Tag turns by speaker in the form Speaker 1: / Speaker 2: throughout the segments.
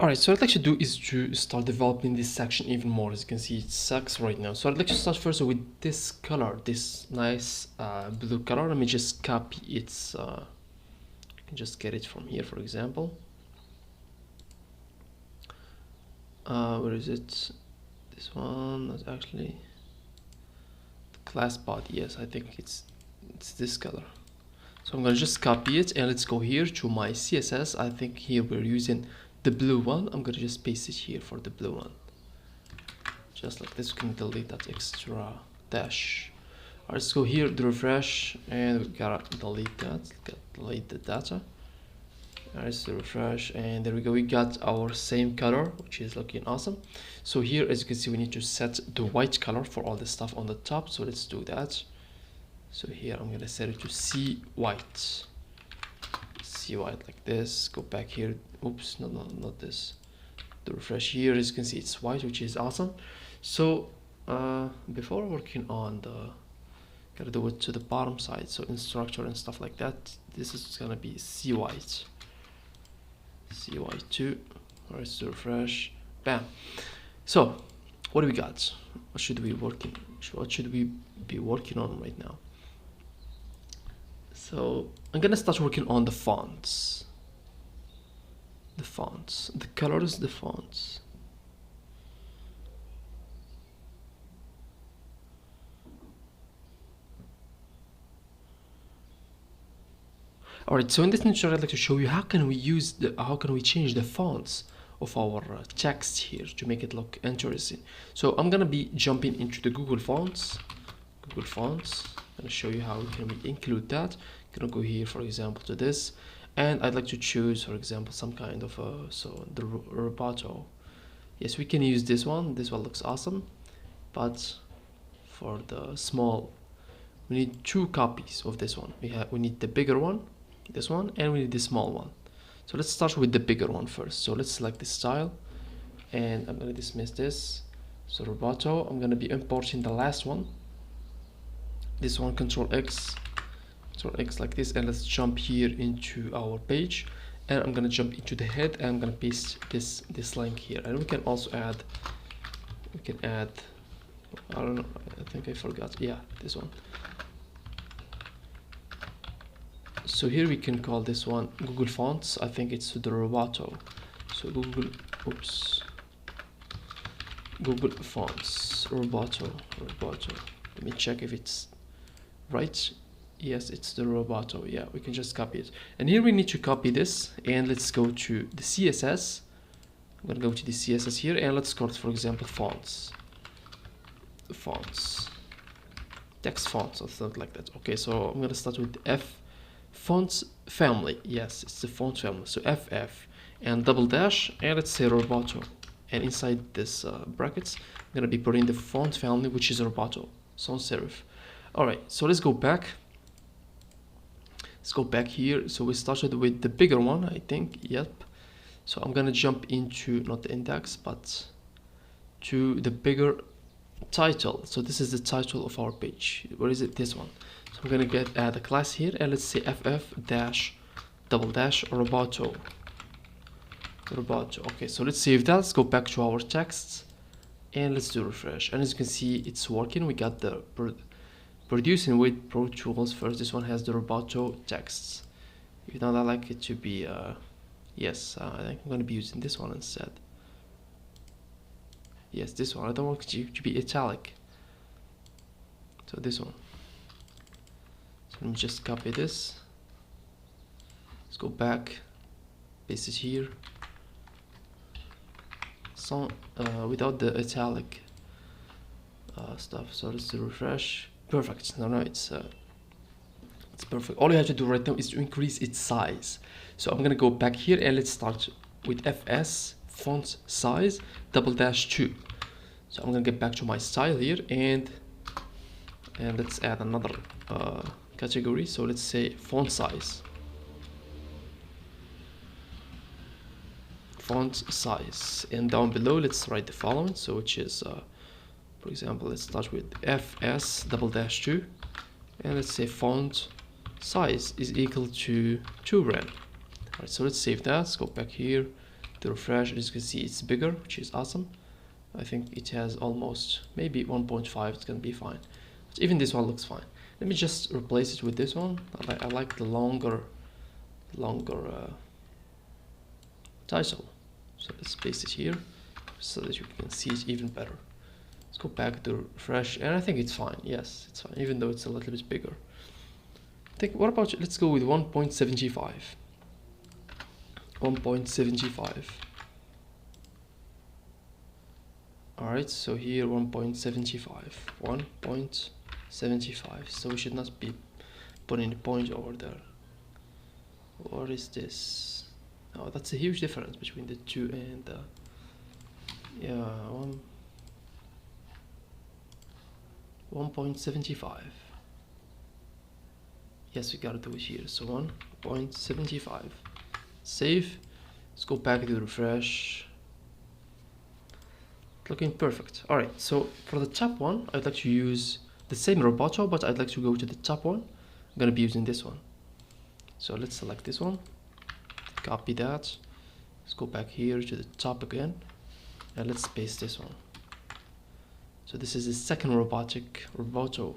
Speaker 1: Alright, so what I'd like to do is to start developing this section even more. As you can see, it sucks right now. So I'd like to start first with this color, this nice blue color. Let me just copy its, you can just get it from here, for example. Where is it? This one is actually the class body. Yes, I think it's this color. So I'm gonna just copy it and let's go here to my CSS. I think here we're using the blue one. I'm gonna just paste it here for the blue one. Just like this, we can delete that extra dash. Alright, let's go here, do refresh, and we gotta delete that, delete the data. Alright, let's refresh, and there we go, we got our same color, which is looking awesome. So here, as you can see, we need to set the white color for all the stuff on the top, so let's do that. So here, I'm gonna set it to C white. C white like this, go back here, oops, no, not this. The refresh here, as you can see, it's white, which is awesome. So before working on the, gotta do it to the bottom side, so in structure and stuff like that, this is gonna be C white 2. All right, so refresh, bam. So what do we got? What should we be working on right now? So I'm gonna start working on the fonts, the colors, the fonts. Alright, so in this tutorial I'd like to show you how can we change the fonts of our text here to make it look interesting. So I'm gonna be jumping into the Google Fonts. I'm gonna show you how we include that. I'm gonna go here, for example, to this, and I'd like to choose, for example, some kind of so the Roboto. Yes, we can use this one. This one looks awesome, but for the small, we need 2 copies of this one. We need the bigger one, this one, and we need the small one. So let's start with the bigger one first. So let's select the style, and I'm gonna dismiss this. So Roboto, I'm gonna be importing the last one, this one, Control X like this, and let's jump here into our page, and I'm gonna jump into the head, and I'm gonna paste this link here. And we can also add, I don't know, I think I forgot, yeah, this one. So here we can call this one Google Fonts. I think it's the Roboto. So Google Fonts Roboto. Let me check if it's right. Yes, it's the Roboto. Yeah, we can just copy it. And here we need to copy this, and let's go to the CSS. I'm gonna go to the CSS here, and let's call it, for example, fonts, text fonts or something like that. Okay, so I'm gonna start with F fonts family. Yes, it's the font family. So FF and double dash, and let's say Roboto. And inside this brackets, I'm gonna be putting the font family, which is Roboto, sans serif. All right, so let's go back. Let's go back here. So we started with the bigger one, I think. Yep. So I'm gonna jump into not the index, but to the bigger title. So this is the title of our page. Where is it? This one. So I'm gonna add a class here, and let's say FF dash double dash Roboto. Okay, so let's save that. Let's go back to our text, and let's do refresh. And as you can see, it's working. We got the producing with Pro Tools first. This one has the Roboto texts. If not, I like it to be yes, I think I'm gonna be using this one instead. Yes, this one. I don't want it to be italic. So this one. So let me just copy this. Let's go back, paste it here. So without the italic stuff. So let's do refresh. Perfect. No, it's perfect. All you have to do right now is to increase its size. So I'm gonna go back here, and let's start with FS font size double dash 2. So I'm gonna get back to my style here, and let's add another category. So let's say font size. And down below let's write the following, so which is for example, let's start with FS double dash 2, and let's say font size is equal to 2 rem. Alright, so let's save that. Let's go back here, to refresh. As you can see, it's bigger, which is awesome. I think it has almost maybe 1.5. It's gonna be fine. But even this one looks fine. Let me just replace it with this one. I like the longer title. So let's paste it here so that you can see it even better. Let's go back to refresh, and I think it's fine. Yes, it's fine, even though it's a little bit bigger. What about, let's go with 1.75. 1.75. Alright, so here 1.75. 1.75. So we should not be putting a point over there. What is this? Oh, that's a huge difference between the two and the, yeah, 1.75. Yes, we gotta do it here. So 1.75. Save. Let's go back to refresh. Looking perfect. Alright, so for the top one, I'd like to use the same Roboto, but I'd like to go to the top one. I'm gonna be using this one. So let's select this one, copy that. Let's go back here to the top again, and let's paste this one. So this is the second Roboto.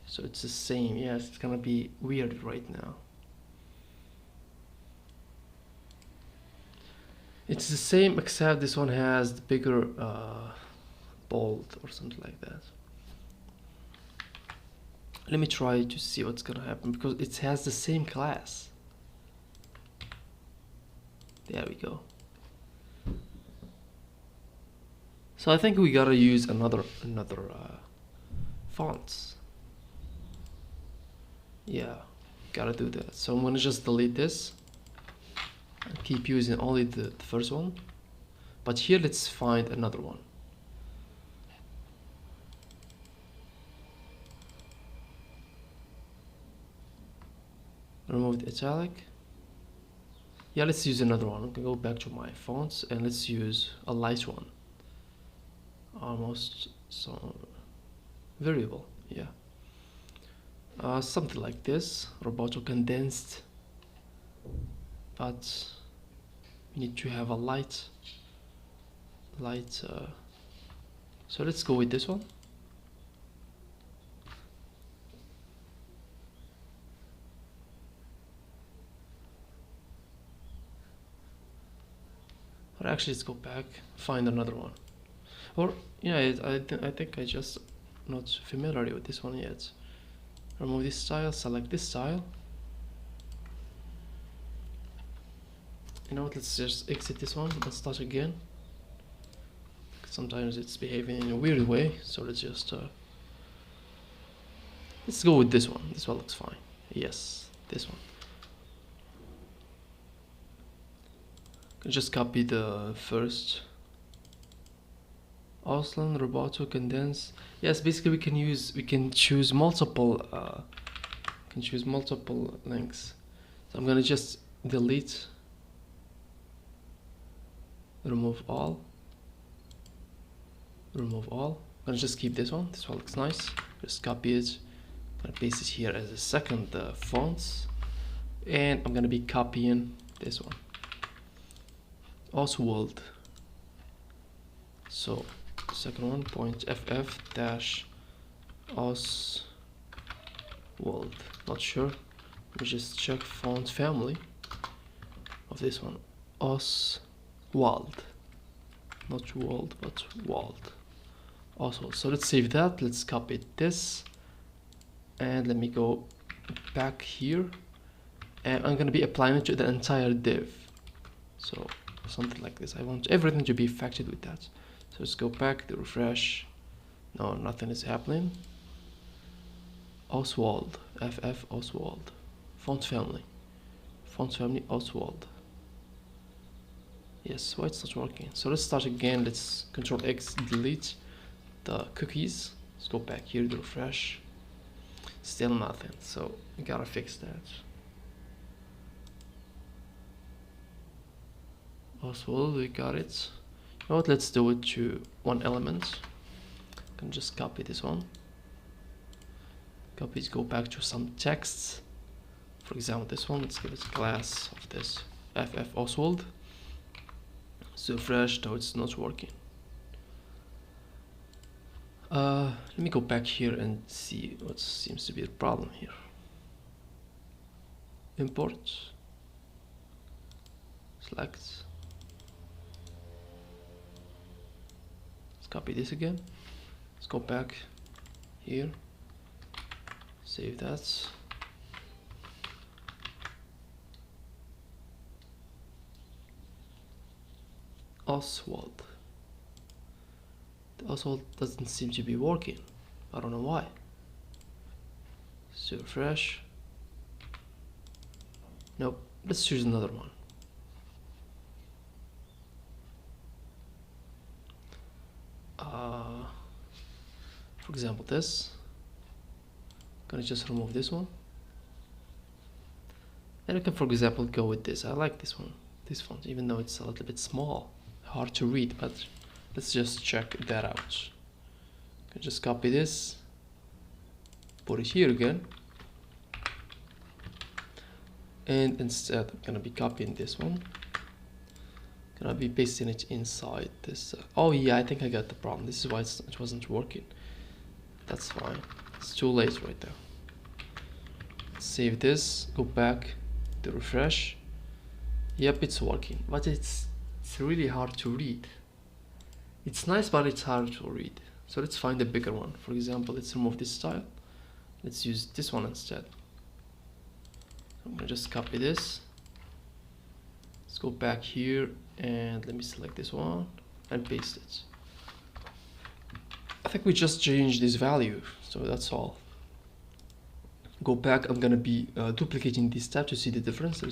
Speaker 1: So it's the same. Yes, it's gonna be weird right now. It's the same, except this one has the bigger bold or something like that. Let me try to see what's gonna happen, because it has the same class. There we go. So I think we gotta use another fonts. Yeah, gotta do that. So I'm gonna just delete this and keep using only the first one. But here let's find another one. Remove the italic. Yeah, let's use another one. I'm gonna go back to my fonts and let's use a light one. Almost so variable, yeah. Something like this, Roboto condensed, but we need to have a light. So let's go with this one. Or actually, let's go back, find another one. Or yeah, I think I just not familiar with this one yet. Remove this style, select this style. You know what, let's just exit this one and start again. Sometimes it's behaving in a weird way, so let's just let's go with this one. This one looks fine. Yes, this one. Just copy the first. Auslan, Roboto, condense. Yes, basically we can choose multiple links. So I'm gonna just delete, remove all. I'm gonna just keep this one. This one looks nice. Just copy it. I'm gonna paste it here as a second font, and I'm gonna be copying this one. Oswald. So second one, .ff dash Oswald. Not sure. Let me just check font family of this one. Oswald. Not Wald, but Wald. Oswald. So let's save that. Let's copy this, and let me go back here, and I'm gonna be applying it to the entire div. So something like this. I want everything to be affected with that. So let's go back to refresh. No, nothing is happening. Oswald, FF Oswald. Font family Oswald. Yes, why it's not working? So let's start again. Let's Control X, delete the cookies. Let's go back here to refresh. Still nothing, so we gotta fix that. Oswald, we got it. You know what, let's do it to one element. I can just copy this one. Copy it, go back to some texts. For example, this one, let's give it a class of this FF Oswald. Let's refresh. No, it's not working. Let me go back here and see what seems to be the problem here. Import, select, let's copy this again, let's go back here, save that, Oswald. The Oswald doesn't seem to be working, I don't know why. So refresh. Nope, let's choose another one. For example, this. Gonna just remove this one. And we can, for example, go with this. I like this one, this font, even though it's a little bit small, hard to read, but let's just check that out. Can just copy this, put it here again. And instead I'm gonna be copying this one, gonna be pasting it inside this. Oh yeah, I think I got the problem. This is why it wasn't working. That's fine, it's too late right there. Save this, go back to refresh. Yep, it's working, but it's really hard to read. It's nice, but it's hard to read. So let's find a bigger one. For example, let's remove this style, let's use this one instead. I'm gonna just copy this. Let's go back here and let me select this one and paste it. I think we just changed this value, so that's all. Go back, I'm gonna be duplicating this tab to see the difference. So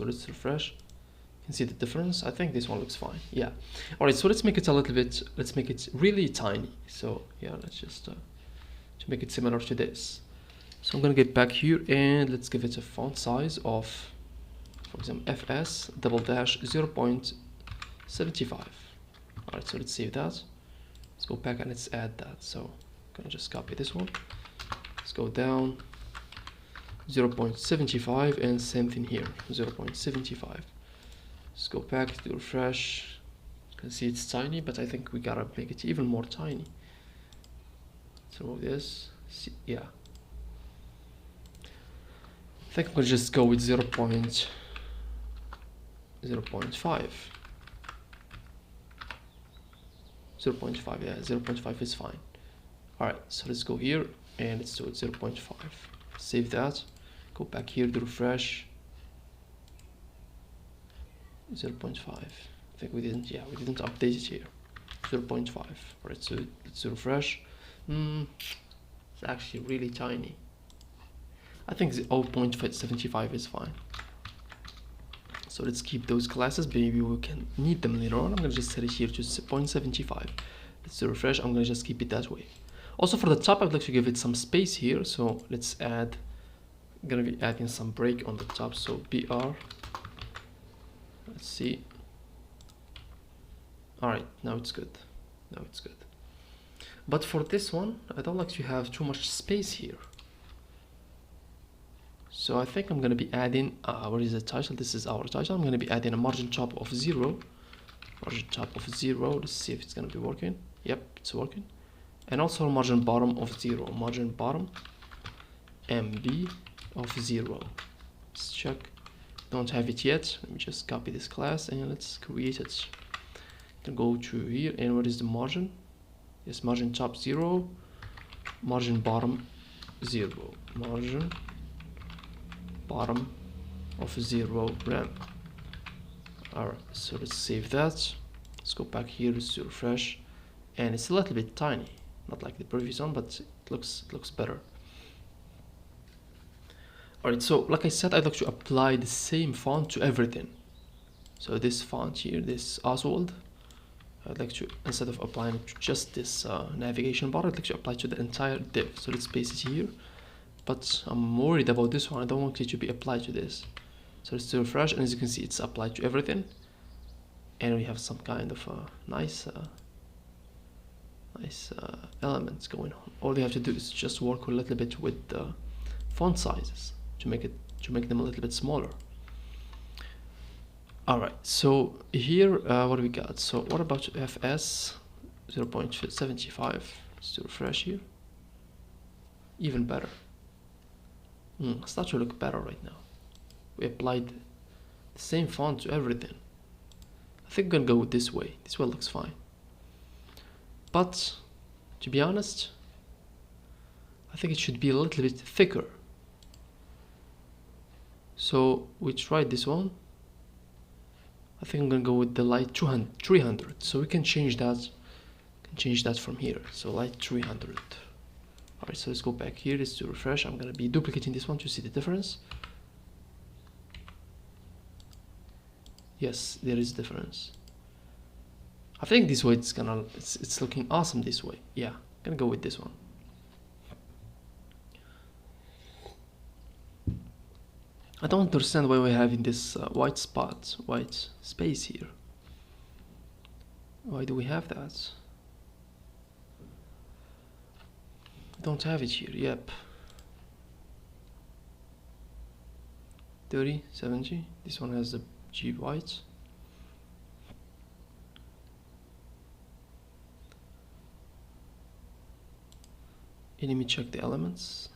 Speaker 1: let's refresh. You can see the difference. I think this one looks fine. Yeah. All right, so let's make it a little bit, let's make it really tiny. So yeah, let's just to make it similar to this. So I'm gonna get back here and let's give it a font size of, for example, FS _0.75. All right, so let's save that. Let's go back and let's add that. So I'm gonna just copy this one. Let's go down 0.75 and same thing here, 0.75. Let's go back to refresh. You can see it's tiny, but I think we gotta make it even more tiny. Let's remove this. See, yeah. I think I'm gonna just go with 0.5. 0.5, yeah, 0.5 is fine. Alright, so let's go here and let's do it 0.5. Save that. Go back here to refresh. 0.5. I think we didn't update it here. 0.5. Alright, so let's refresh. It's actually really tiny. I think 0.75 is fine. So let's keep those classes, maybe we can need them later on. I'm gonna just set it here to 0.75. Let's refresh, I'm gonna just keep it that way. Also for the top, I'd like to give it some space here, so let's add, I'm gonna be adding some break on the top, so BR, let's see. Alright, now it's good, now it's good. But for this one, I don't like to have too much space here. So I think I'm gonna be adding, what is the title? This is our title. I'm gonna be adding a margin top of 0. Margin top of 0. Let's see if it's gonna be working. Yep, it's working. And also a margin bottom of 0. Margin bottom MB of 0. Let's check. Don't have it yet. Let me just copy this class and let's create it. Then go to here and what is the margin? Yes, margin top 0. Margin bottom 0. Margin bottom of 0 rem. Alright, so let's save that. Let's go back here to refresh, and it's a little bit tiny, not like the previous one, but it looks better. Alright, so like I said, I'd like to apply the same font to everything. So this font here, this Oswald, I'd like to, instead of applying it to just this navigation bar, I'd like to apply to the entire div. So let's paste it here. But I'm worried about this one. I don't want it to be applied to this. So let's do refresh, and as you can see, it's applied to everything. And we have some kind of nice elements going on. All you have to do is just work a little bit with the font sizes to make them a little bit smaller. Alright, so here what do we got? So what about FS 0.75? Let's do refresh here. Even better. Start to look better right now. We applied the same font to everything. I think I'm gonna go with this way. This way looks fine. But to be honest, I think it should be a little bit thicker. So we tried this one. I think I'm gonna go with the light 300. So we can change that. From here. So light 300. Alright, so let's go back here. Let's do refresh. I'm gonna be duplicating this one to see the difference. Yes, there is difference. I think this way it's looking awesome this way. Yeah, I'm gonna go with this one. I don't understand why we're having this white space here. Why do we have that? Don't have it here. Yep. 30, 70. This one has the G white. Let me check the elements.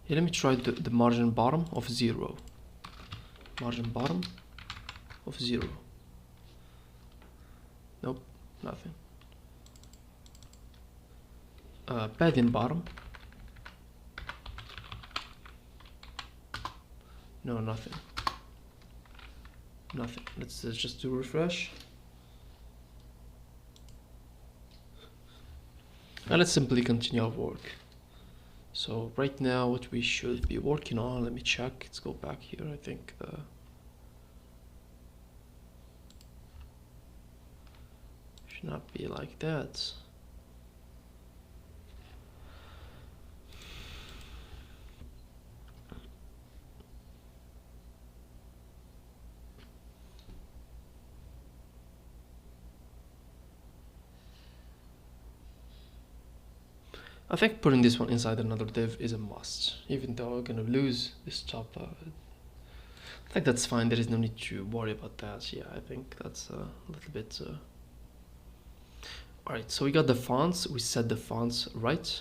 Speaker 1: Yeah, let me try the margin bottom of 0. Margin bottom of 0. Nope, nothing. Padding bottom. No, nothing. Nothing. Let's just do refresh. And let's simply continue our work. So right now what we should be working on, let me check. Let's go back here. I think should not be like that. I think putting this one inside another div is a must, even though we're gonna lose this top. I think that's fine. There is no need to worry about that. Yeah, I think that's a little bit. Alright, so we got the fonts. We set the fonts right.